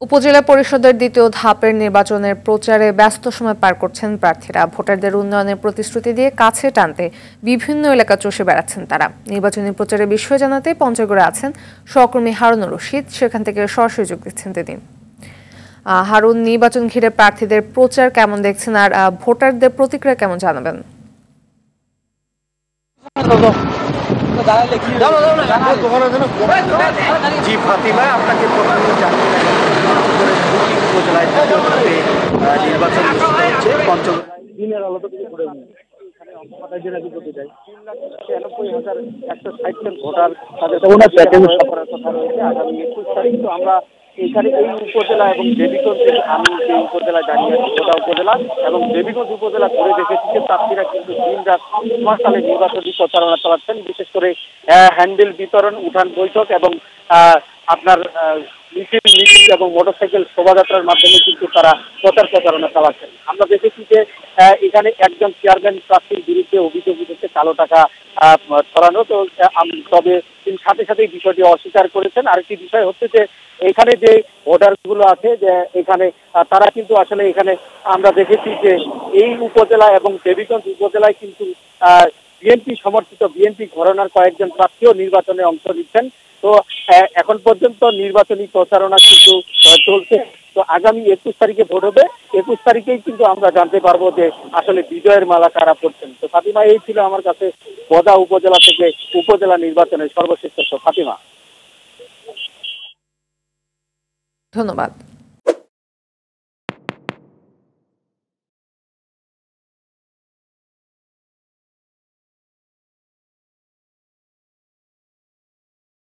উপজেলা পরিষদের দ্বিতীয় ধাপের নির্বাচনের প্রচারে ব্যস্ত সময় পার করছেন প্রার্থীরা। ভোটারদের উন্নয়নের প্রতিশ্রুতি দিয়ে কাছে টানতে বিভিন্ন এলাকা চষে বেড়াচ্ছেন তারা। নির্বাচনী প্রচারে বিষয় জানাতে পঞ্চগড়ে আছেন সহকর্মী হারুনুর রশিদ, সেখান থেকে সরাসরি যোগ দিচ্ছেন তিনি। হারুন, নির্বাচন ঘিরে প্রার্থীদের প্রচার কেমন দেখছেন আর ভোটারদের প্রতিক্রিয়া কেমন জানাবেন? জি ফাতিমা, আপনাকে প্রথমে জানিয়ে উপজেলায় নির্বাচন হচ্ছে পঞ্চগড় দিনের আলোতে ভোটার আগামী 21 তারিখ। তো আমরা এখানে এই উপজেলা এবং দেবীগঞ্জ, আমি যে উপজেলায় দাঁড়িয়ে আছি গোটা উপজেলা এবং দেবীগঞ্জ উপজেলা ঘুরে দেখেছি যে প্রার্থীরা কিন্তু দিন রাত সমাজকালে নির্বাচনী প্রচারণা চালাচ্ছেন। বিশেষ করে হ্যান্ডেল বিতরণ, উঠান বৈঠক এবং আপনার মিছিল এবং মোটরসাইকেল শোভাযাত্রার মাধ্যমে কিন্তু তারা প্রচারণা চালাচ্ছেন। আমরা দেখেছি যে এখানে একজন চেয়ারম্যান প্রার্থীর বিরুদ্ধে অভিযোগ উঠেছে কালো টাকা ছড়ানো। তো তবে তিনি সাথে সাথে বিষয়টি অস্বীকার করেছেন। আরেকটি বিষয় হচ্ছে যে এখানে যে ভোটার গুলো আছে যে এখানে তারা কিন্তু আসলে এখানে আমরা দেখেছি যে এই উপজেলা এবং দেবীগঞ্জ উপজেলায় কিন্তু বিএনপি সমর্থিত বিএনপি ঘরানার কয়েকজন প্রার্থীও নির্বাচনে অংশ নিচ্ছেন। তো এখন পর্যন্ত নির্বাচনী প্রচারণা কিন্তু চলছে। তো আগামী 21 তারিখে ভোট হবে। 21 তারিখেই কিন্তু আমরা জানতে পারবো যে আসলে বিজয়ের মালা কারা পড়ছেন। তো ফাতিমা, এই ছিল আমার কাছে বদা উপজেলা থেকে উপজেলা নির্বাচনের সর্বশেষ তথ্য। ফাতিমা, ধন্যবাদ।